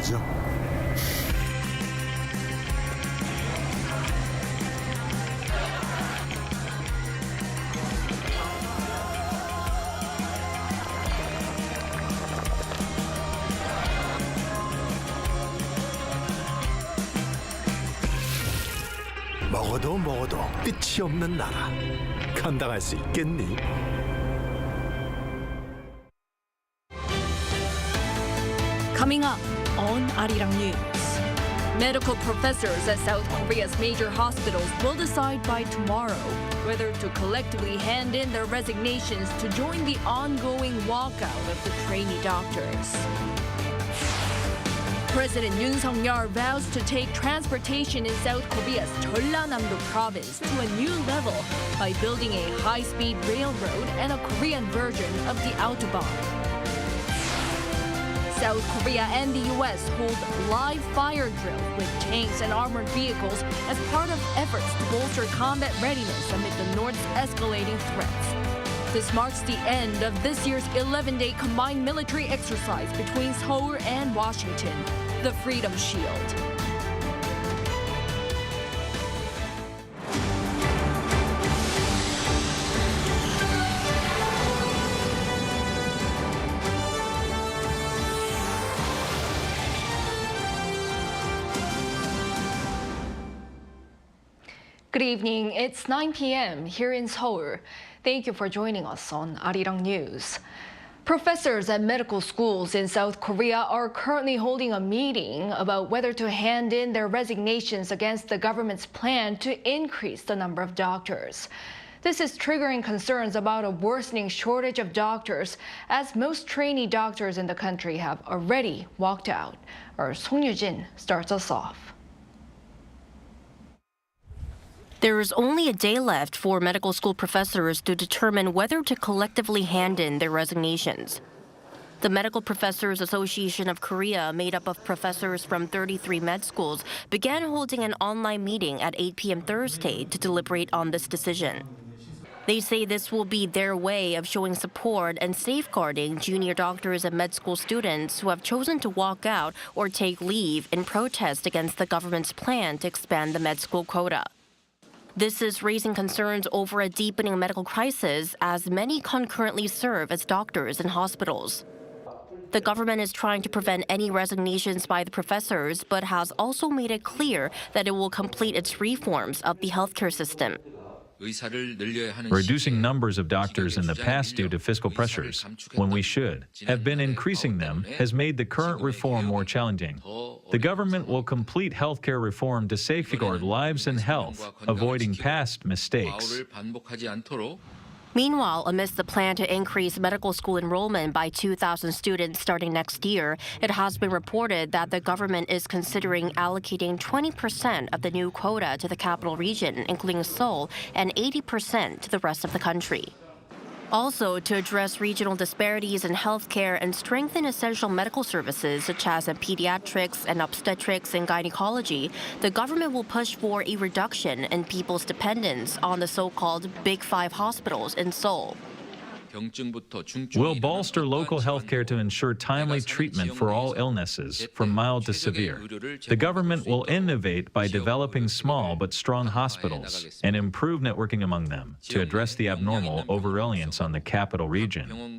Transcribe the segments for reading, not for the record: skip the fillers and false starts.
거죠. 먹어도 끝이 없는 나라. 감당할 수 있겠니? Coming up on Arirang News. Medical professors at South Korea's major hospitals will decide by tomorrow whether to collectively hand in their resignations to join the ongoing walkout of the trainee doctors. President Yoon vows to take transportation in South Korea's Jeollanam-do province to a new level by building a high-speed railroad and a Korean version of the Autobahn. South Korea and the U.S. hold live fire drills with tanks and armored vehicles as part of efforts to bolster combat readiness amid the North's escalating threats. This marks the end of this year's 11-day combined military exercise between Seoul and Washington, the Freedom Shield. Good evening. It's 9 p.m. here in Seoul. Thank you for joining us on Arirang News. Professors at medical schools in South Korea are currently holding a meeting about whether to hand in their resignations against the government's plan to increase the number of doctors. This is triggering concerns about a worsening shortage of doctors, as most trainee doctors in the country have already walked out. Our Song Yoo-jin starts us off. There is only a day left for medical school professors to determine whether to collectively hand in their resignations. The Medical Professors Association of Korea, made up of professors from 33 med schools, began holding an online meeting at 8 p.m. Thursday to deliberate on this decision. They say this will be their way of showing support and safeguarding junior doctors and med school students who have chosen to walk out or take leave in protest against the government's plan to expand the med school quota. This is raising concerns over a deepening medical crisis, as many concurrently serve as doctors in hospitals. The government is trying to prevent any resignations by the professors, but has also made it clear that it will complete its reforms of the healthcare system. Reducing numbers of doctors in the past due to fiscal pressures, when we should have been increasing them, has made the current reform more challenging. The government will complete healthcare reform to safeguard lives and health, avoiding past mistakes. Meanwhile, amidst the plan to increase medical school enrollment by 2,000 students starting next year, it has been reported that the government is considering allocating 20% of the new quota to the capital region, including Seoul, and 80% to the rest of the country. Also, to address regional disparities in healthcare and strengthen essential medical services such as in pediatrics and obstetrics and gynecology, the government will push for a reduction in people's dependence on the so-called Big Five hospitals in Seoul. We'll bolster local healthcare to ensure timely treatment for all illnesses, from mild to severe. The government will innovate by developing small but strong hospitals and improve networking among them to address the abnormal over-reliance on the capital region.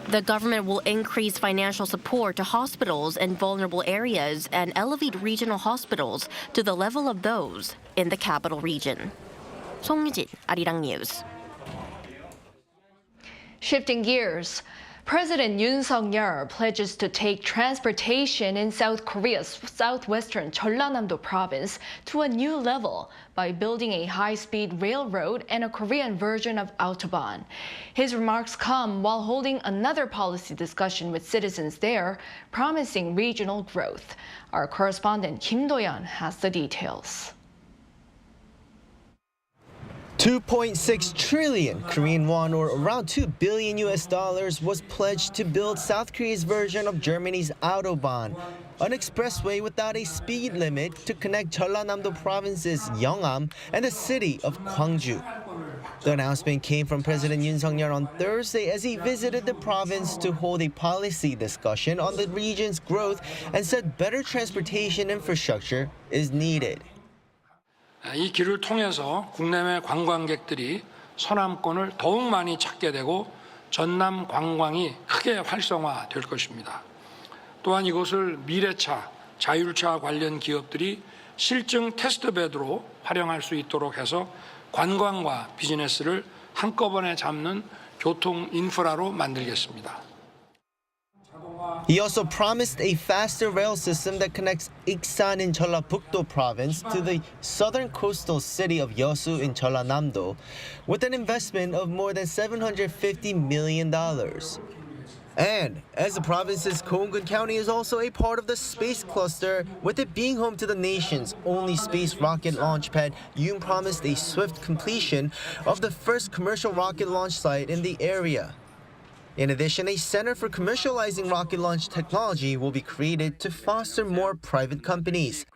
The government will increase financial support to hospitals in vulnerable areas and elevate regional hospitals to the level of those in the capital region. Song Yoo-jin, Arirang News. Shifting gears, President Yoon pledges to take transportation in South Korea's southwestern Jeollanam-do province to a new level by building a high-speed railroad and a Korean version of Autobahn. His remarks come while holding another policy discussion with citizens there, promising regional growth. Our correspondent Kim Do-yeon has the details. 2.6 trillion Korean won, or around $2 billion was pledged to build South Korea's version of Germany's Autobahn, an expressway without a speed limit to connect Jeollanam-do province's Yeongnam and the city of Gwangju. The announcement came from President Yoon on Thursday as he visited the province to hold a policy discussion on the region's growth and said better transportation infrastructure is needed. 이 길을 통해서 국내외 관광객들이 서남권을 더욱 많이 찾게 되고 전남 관광이 크게 활성화될 것입니다. 또한 이곳을 미래차, 자율차 관련 기업들이 실증 테스트베드로 활용할 수 있도록 해서 관광과 비즈니스를 한꺼번에 잡는 교통 인프라로 만들겠습니다. He also promised a faster rail system that connects Iksan in Jeollabuk-do province to the southern coastal city of Yeosu in Jeollanam-do, with an investment of more than $750 million. And as the province's Gyeonggi County is also a part of the space cluster, with it being home to the nation's only space rocket launch pad, Yoon promised a swift completion of the first commercial rocket launch site in the area. In addition, a center for commercializing rocket launch technology will be created to foster more private companies.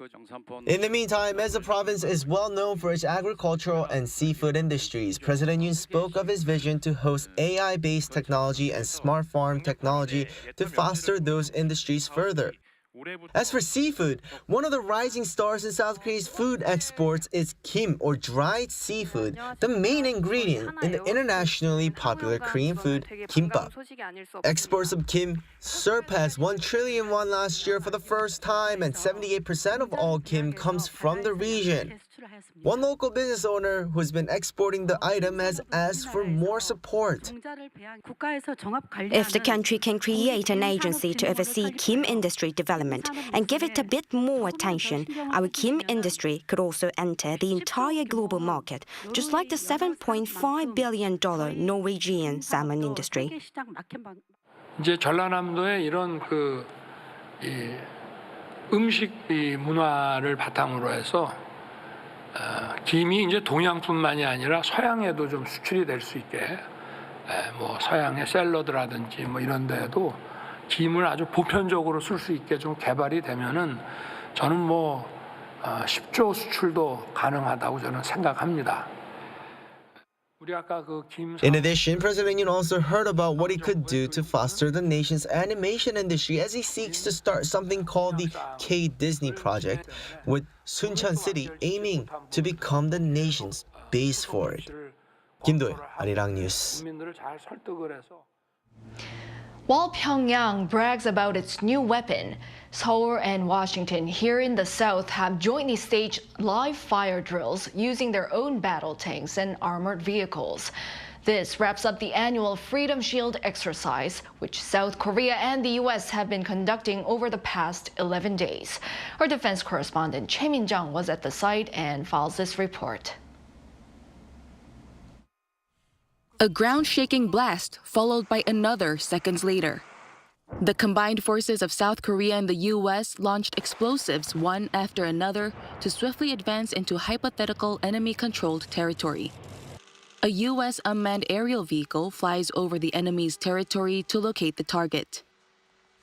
In the meantime, as the province is well known for its agricultural and seafood industries, President Yoon spoke of his vision to host AI-based technology and smart farm technology to foster those industries further. As for seafood, one of the rising stars in South Korea's food exports is kim, or dried seafood, the main ingredient in the internationally popular Korean food, kimbap. Exports of kim surpassed 1 trillion won last year for the first time, and 78% of all kim comes from the region. One local business owner who's been exporting the item has asked for more support. If the country can create an agency to oversee kim industry development and give it a bit more attention, our kim industry could also enter the entire global market, just like the $7.5 billion Norwegian salmon industry. 이제 전라남도의 이런 음식 문화를 바탕으로 해서 김이 이제 동양뿐만이 아니라 서양에도 좀 수출이 될 수 있게 뭐 서양의 샐러드라든지 뭐 이런 데에도 김을 아주 보편적으로 쓸 수 있게 좀 개발이 되면은 저는 뭐 10조 수출도 가능하다고 저는 생각합니다. In addition, President Yoon also heard about what he could do to foster the nation's animation industry as he seeks to start something called the K-Disney Project, with Suncheon City aiming to become the nation's base for it. 김도현, Arirang News. While Pyongyang brags about its new weapon, Seoul and Washington here in the south have jointly staged live fire drills using their own battle tanks and armored vehicles. This wraps up the annual Freedom Shield exercise, which South Korea and the U.S. have been conducting over the past 11 days. Our defense correspondent Choi Min-jung was at the site and files this report. A ground-shaking blast followed by another seconds later. The combined forces of South Korea and the U.S. launched explosives one after another to swiftly advance into hypothetical enemy-controlled territory. A U.S. unmanned aerial vehicle flies over the enemy's territory to locate the target.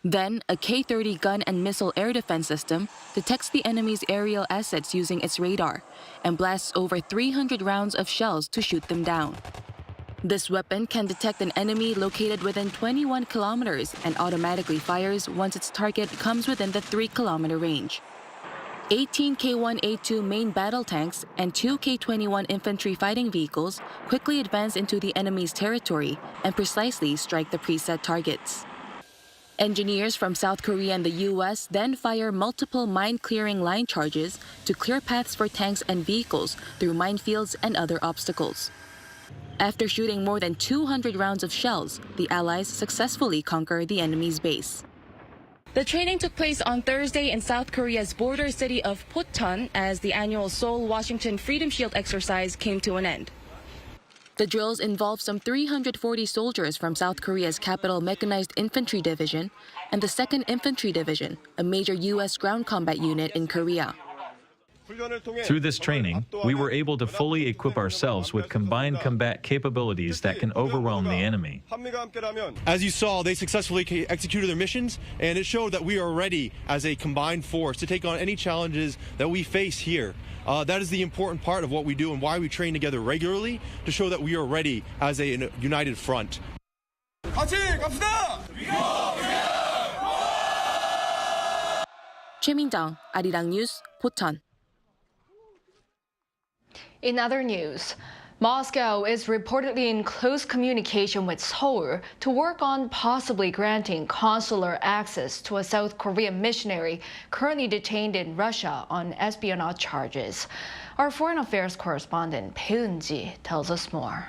Then, a K-30 gun and missile air defense system detects the enemy's aerial assets using its radar and blasts over 300 rounds of shells to shoot them down. This weapon can detect an enemy located within 21 kilometers and automatically fires once its target comes within the 3-kilometer range. 18 K-1A2 main battle tanks and 2 K-21 infantry fighting vehicles quickly advance into the enemy's territory and precisely strike the preset targets. Engineers from South Korea and the U.S. then fire multiple mine-clearing line charges to clear paths for tanks and vehicles through minefields and other obstacles. After shooting more than 200 rounds of shells, the Allies successfully conquer the enemy's base. The training took place on Thursday in South Korea's border city of Pocheon as the annual Seoul-Washington Freedom Shield exercise came to an end. The drills involved some 340 soldiers from South Korea's Capital Mechanized Infantry Division and the 2nd Infantry Division, a major U.S. ground combat unit in Korea. Through this training, we were able to fully equip ourselves with combined combat capabilities that can overwhelm the enemy. As you saw, they successfully executed their missions, and it showed that we are ready as a combined force to take on any challenges that we face here. That is the important part of what we do and why we train together regularly, to show that we are ready as a united front. 최민정, 아리랑 뉴스, 포천. In other news, Moscow is reportedly in close communication with Seoul to work on possibly granting consular access to a South Korean missionary currently detained in Russia on espionage charges. Our foreign affairs correspondent Peun-ji tells us more.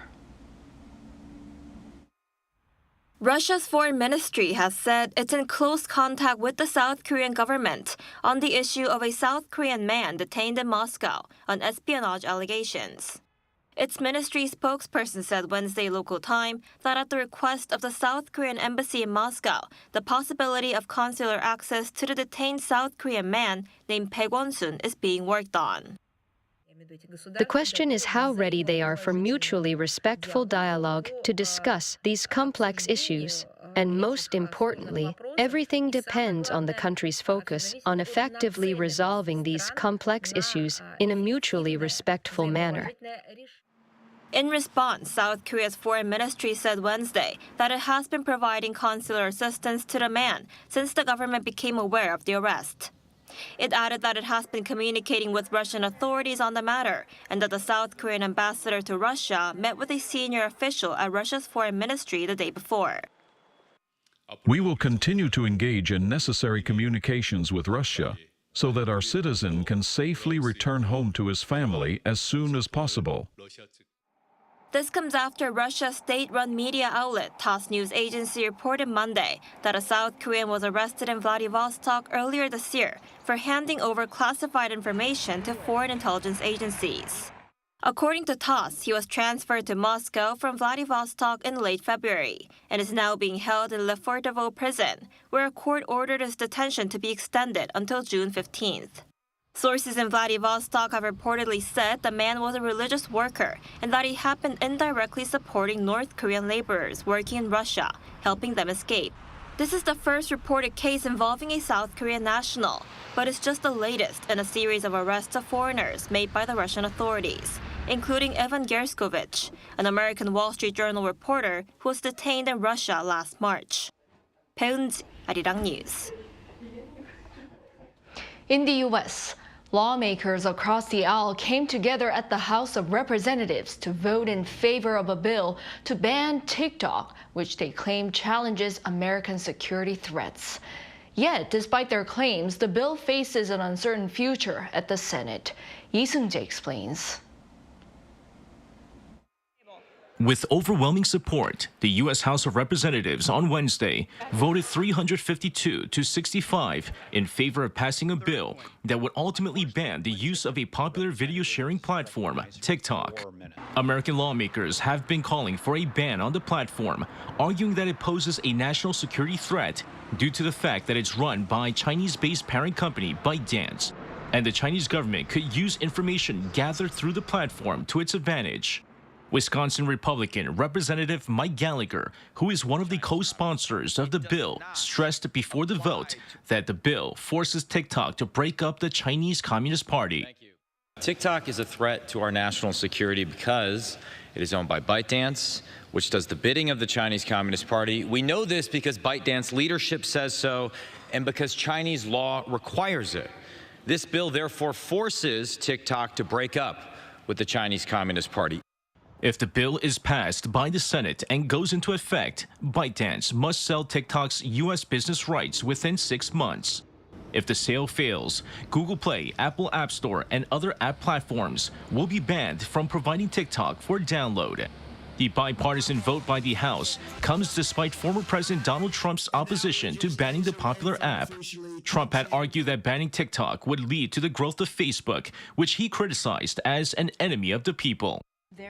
Russia's foreign ministry has said it's in close contact with the South Korean government on the issue of a South Korean man detained in Moscow on espionage allegations. Its ministry spokesperson said Wednesday local time that at the request of the South Korean embassy in Moscow, the possibility of consular access to the detained South Korean man named Baek Won-sun is being worked on. The question is how ready they are for mutually respectful dialogue to discuss these complex issues. And most importantly, everything depends on the country's focus on effectively resolving these complex issues in a mutually respectful manner. In response, South Korea's foreign ministry said Wednesday that it has been providing consular assistance to the man since the government became aware of the arrest. It added that it has been communicating with Russian authorities on the matter and that the South Korean ambassador to Russia met with a senior official at Russia's foreign ministry the day before. We will continue to engage in necessary communications with Russia so that our citizen can safely return home to his family as soon as possible. This comes after Russia's state-run media outlet TASS news agency reported Monday that a South Korean was arrested in Vladivostok earlier this year for handing over classified information to foreign intelligence agencies. According to TASS, he was transferred to Moscow from Vladivostok in late February and is now being held in Lefortovo prison, where a court ordered his detention to be extended until June 15th. Sources in Vladivostok have reportedly said the man was a religious worker and that he had been indirectly supporting North Korean laborers working in Russia, helping them escape. This is the first reported case involving a South Korean national, but it's just the latest in a series of arrests of foreigners made by the Russian authorities, including Evan Gerskovich, an American Wall Street Journal reporter who was detained in Russia last March. Peun-ji, Arirang News. In the U.S., lawmakers across the aisle came together at the House of Representatives to vote in favor of a bill to ban TikTok, which they claim challenges American security threats. Yet, despite their claims, the bill faces an uncertain future at the Senate. Lee Seung-jae explains. With overwhelming support, the U.S. House of Representatives on Wednesday voted 352 to 65 in favor of passing a bill that would ultimately ban the use of a popular video sharing platform, TikTok. American lawmakers have been calling for a ban on the platform, arguing that it poses a national security threat due to the fact that it's run by Chinese-based parent company ByteDance, and the Chinese government could use information gathered through the platform to its advantage. Wisconsin Republican Representative Mike Gallagher, who is one of the co-sponsors of the bill, stressed before the vote that the bill forces TikTok to break up the Chinese Communist Party. TikTok is a threat to our national security because it is owned by ByteDance, which does the bidding of the Chinese Communist Party. We know this because ByteDance leadership says so and because Chinese law requires it. This bill therefore forces TikTok to break up with the Chinese Communist Party. If the bill is passed by the Senate and goes into effect, ByteDance must sell TikTok's U.S. business rights within 6 months. If the sale fails, Google Play, Apple App Store, and other app platforms will be banned from providing TikTok for download. The bipartisan vote by the House comes despite former President Donald Trump's opposition to banning the popular app. Trump had argued that banning TikTok would lead to the growth of Facebook, which he criticized as an enemy of the people.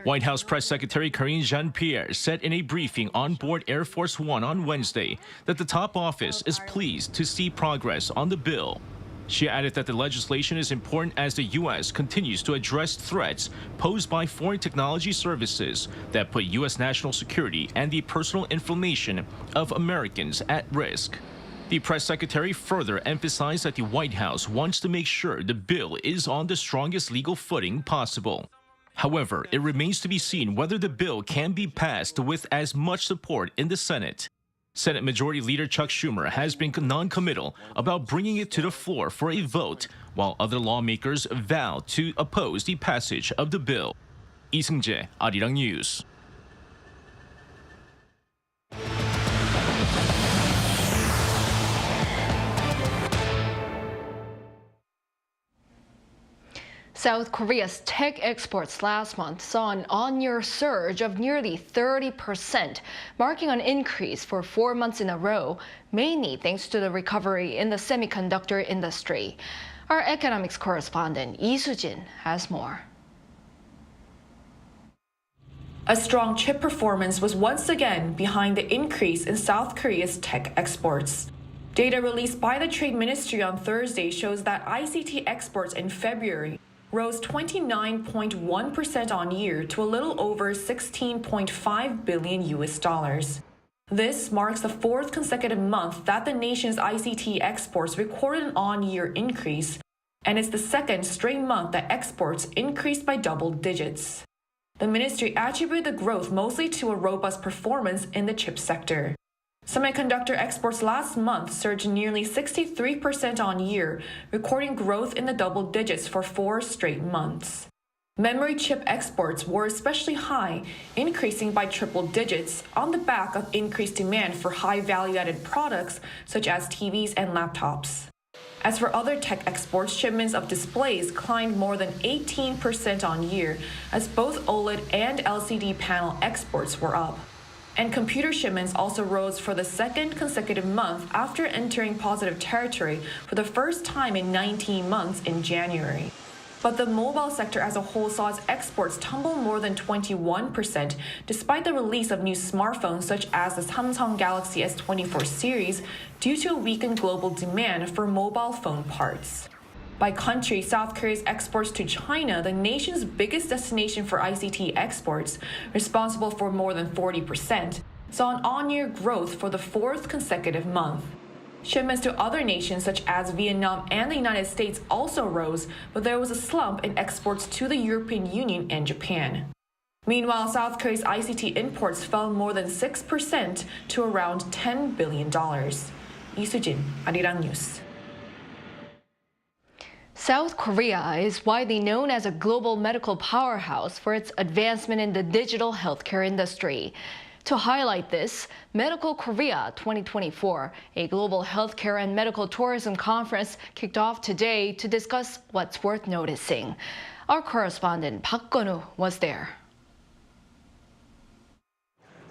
White House Press Secretary Karine Jean-Pierre said in a briefing on board Air Force One on Wednesday that the top office is pleased to see progress on the bill. She added that the legislation is important as the U.S. continues to address threats posed by foreign technology services that put U.S. national security and the personal information of Americans at risk. The press secretary further emphasized that the White House wants to make sure the bill is on the strongest legal footing possible. However, it remains to be seen whether the bill can be passed with as much support in the Senate. Senate Majority Leader Chuck Schumer has been non-committal about bringing it to the floor for a vote, while other lawmakers vow to oppose the passage of the bill. 이 승재, Arirang News. South Korea's tech exports last month saw an on-year surge of nearly 30%, marking an increase for 4 months in a row, mainly thanks to the recovery in the semiconductor industry. Our economics correspondent Lee Soo-jin has more. A strong chip performance was once again behind the increase in South Korea's tech exports. Data released by the Trade Ministry on Thursday shows that ICT exports in February rose 29.1% on year to a little over $16.5 billion. This marks the fourth consecutive month that the nation's ICT exports recorded an on-year increase, and it's the second straight month that exports increased by double digits. The ministry attributed the growth mostly to a robust performance in the chip sector. Semiconductor exports last month surged nearly 63% on year, recording growth in the double digits for 4 straight months. Memory chip exports were especially high, increasing by triple digits on the back of increased demand for high value-added products such as TVs and laptops. As for other tech exports, shipments of displays climbed more than 18% on year, as both OLED and LCD panel exports were up. And computer shipments also rose for the second consecutive month after entering positive territory for the first time in 19 months in January. But the mobile sector as a whole saw its exports tumble more than 21%, despite the release of new smartphones such as the Samsung Galaxy S24 series, due to a weakened global demand for mobile phone parts. By country, South Korea's exports to China, the nation's biggest destination for ICT exports, responsible for more than 40%, saw an on-year growth for the fourth consecutive month. Shipments to other nations such as Vietnam and the United States also rose, but there was a slump in exports to the European Union and Japan. Meanwhile, South Korea's ICT imports fell more than 6% to around $10 billion. Lee Soo-jin, Arirang News. South Korea is widely known as a global medical powerhouse for its advancement in the digital healthcare industry. To highlight this, Medical Korea 2024, a global healthcare and medical tourism conference, kicked off today to discuss what's worth noticing. Our correspondent Park Gun-woo was there.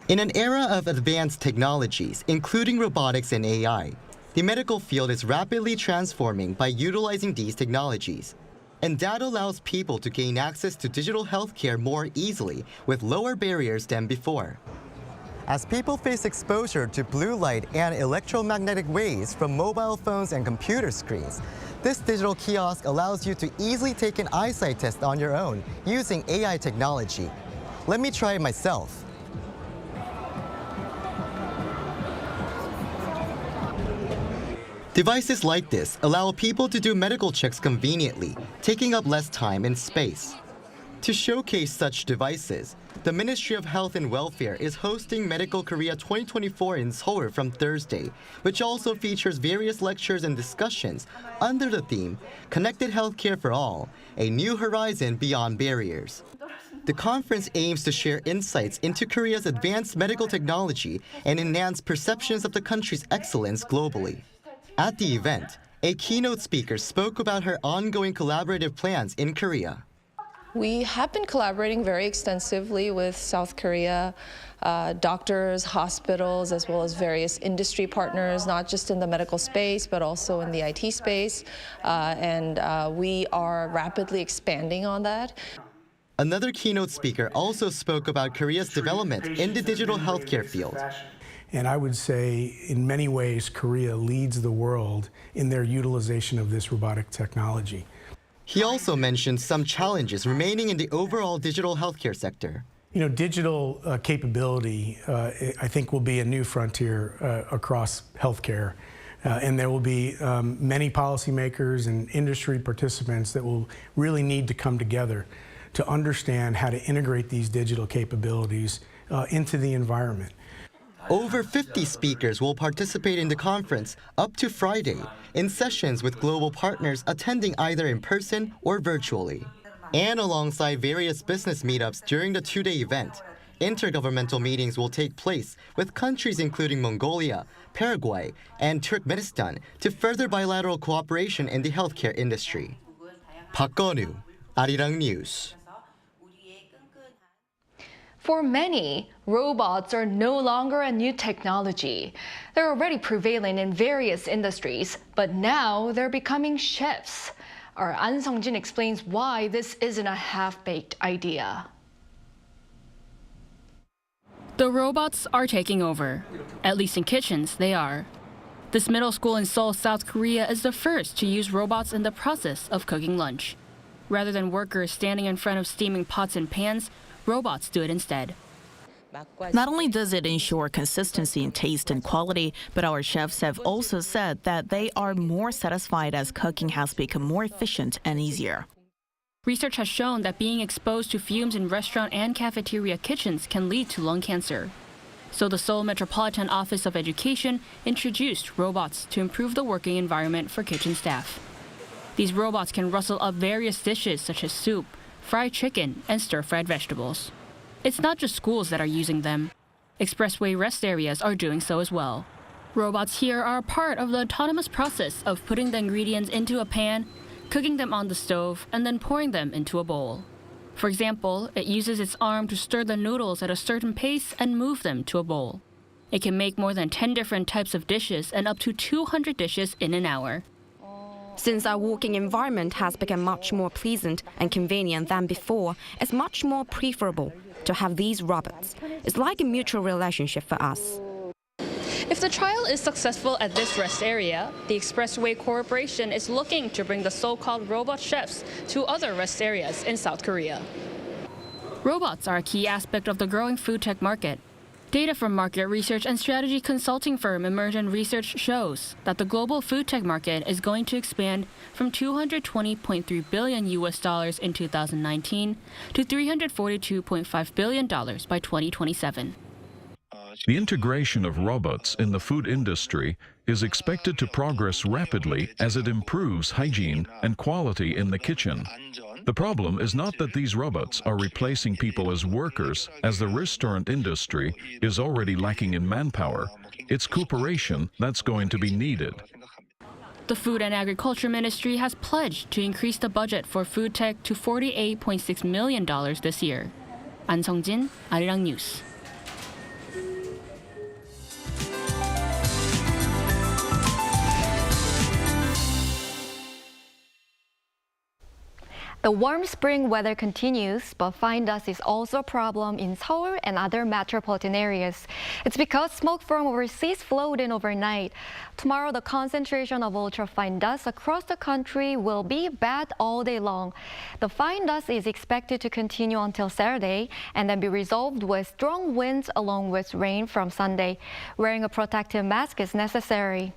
In an era of advanced technologies, including robotics and AI, the medical field is rapidly transforming by utilizing these technologies. And that allows people to gain access to digital healthcare more easily with lower barriers than before. As people face exposure to blue light and electromagnetic waves from mobile phones and computer screens, this digital kiosk allows you to easily take an eyesight test on your own using AI technology. Let me try it myself. Devices like this allow people to do medical checks conveniently, taking up less time and space. To showcase such devices, the Ministry of Health and Welfare is hosting Medical Korea 2024 in Seoul from Thursday, which also features various lectures and discussions under the theme, Connected Healthcare for All, a new horizon beyond barriers. The conference aims to share insights into Korea's advanced medical technology and enhance perceptions of the country's excellence globally. At the event, a keynote speaker spoke about her ongoing collaborative plans in Korea. We have been collaborating very extensively with South Korea, doctors, hospitals, as well as various industry partners, not just in the medical space, but also in the IT space. We are rapidly expanding on that. Another keynote speaker also spoke about Korea's development in the digital healthcare field. And I would say, in many ways, Korea leads the world in their utilization of this robotic technology. He also mentioned some challenges remaining in the overall digital healthcare sector. You know, digital capability, I think, will be a new frontier across healthcare. And there will be many policymakers and industry participants that will really need to come together to understand how to integrate these digital capabilities into the environment. Over 50 speakers will participate in the conference up to Friday in sessions with global partners attending either in person or virtually. And alongside various business meetups during the two-day event, intergovernmental meetings will take place with countries including Mongolia, Paraguay, and Turkmenistan to further bilateral cooperation in the healthcare industry. 박건우, Arirang News. For many, robots are no longer a new technology. They're already prevalent in various industries, but now they're becoming chefs. Our An Sung-jin explains why this isn't a half-baked idea. The robots are taking over. At least in kitchens, they are. This middle school in Seoul, South Korea is the first to use robots in the process of cooking lunch. Rather than workers standing in front of steaming pots and pans, robots do it instead. Not only does it ensure consistency in taste and quality, but our chefs have also said that they are more satisfied as cooking has become more efficient and easier. Research has shown that being exposed to fumes in restaurant and cafeteria kitchens can lead to lung cancer. So the Seoul Metropolitan Office of Education introduced robots to improve the working environment for kitchen staff. These robots can rustle up various dishes such as soup, fried chicken, and stir-fried vegetables. It's not just schools that are using them. Expressway rest areas are doing so as well. Robots here are a part of the autonomous process of putting the ingredients into a pan, cooking them on the stove, and then pouring them into a bowl. For example, it uses its arm to stir the noodles at a certain pace and move them to a bowl. It can make more than 10 different types of dishes and up to 200 dishes in an hour. Since our working environment has become much more pleasant and convenient than before, it's much more preferable to have these robots. It's like a mutual relationship for us. If the trial is successful at this rest area, the Expressway Corporation is looking to bring the so-called robot chefs to other rest areas in South Korea. Robots are a key aspect of the growing food tech market. Data from market research and strategy consulting firm Emergent Research shows that the global food tech market is going to expand from $220.3 billion in 2019 to $342.5 billion by 2027. The integration of robots in the food industry is expected to progress rapidly as it improves hygiene and quality in the kitchen. The problem is not that these robots are replacing people as workers, as the restaurant industry is already lacking in manpower. It's cooperation that's going to be needed. The Food and Agriculture Ministry has pledged to increase the budget for food tech to $48.6 million this year. An Sung-jin, Arirang News. The warm spring weather continues, but fine dust is also a problem in Seoul and other metropolitan areas. It's because smoke from overseas flowed in overnight. Tomorrow, the concentration of ultrafine dust across the country will be bad all day long. The fine dust is expected to continue until Saturday and then be resolved with strong winds along with rain from Sunday. Wearing a protective mask is necessary.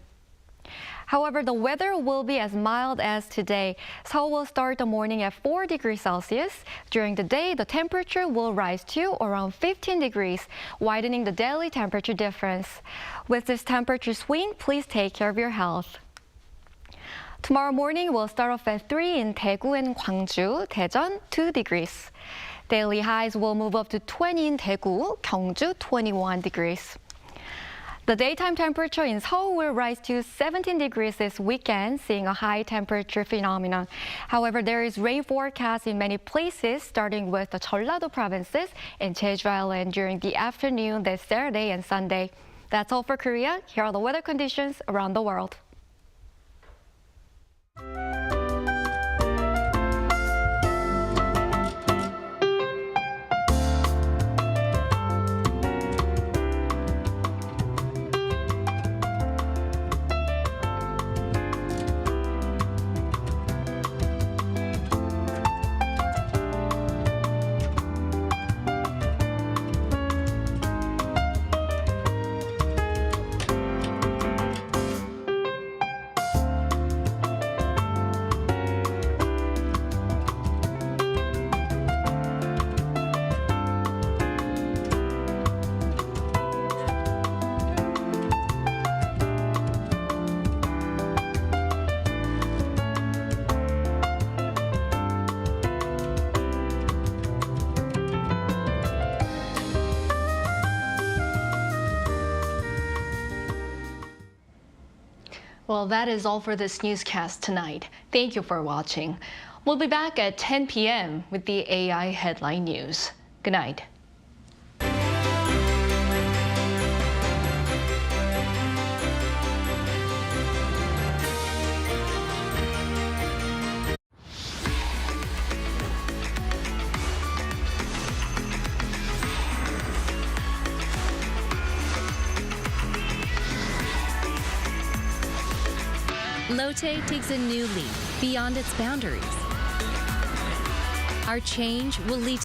However, the weather will be as mild as today. Seoul will start the morning at 4 degrees Celsius. During the day, the temperature will rise to around 15 degrees, widening the daily temperature difference. With this temperature swing, please take care of your health. Tomorrow morning, we'll start off at 3 in Daegu and Gwangju, Daejeon 2 degrees. Daily highs will move up to 20 in Daegu, Gyeongju 21 degrees. The daytime temperature in Seoul will rise to 17 degrees this weekend, seeing a high temperature phenomenon. However, there is rain forecast in many places, starting with the Jeollanam-do provinces and Jeju Island during the afternoon this Saturday and Sunday. That's all for Korea. Here are the weather conditions around the world. Well, that is all for this newscast tonight. Thank you for watching. We'll be back at 10 p.m. with the AI headline news. Good night. Lotte takes a new leap beyond its boundaries. Our change will lead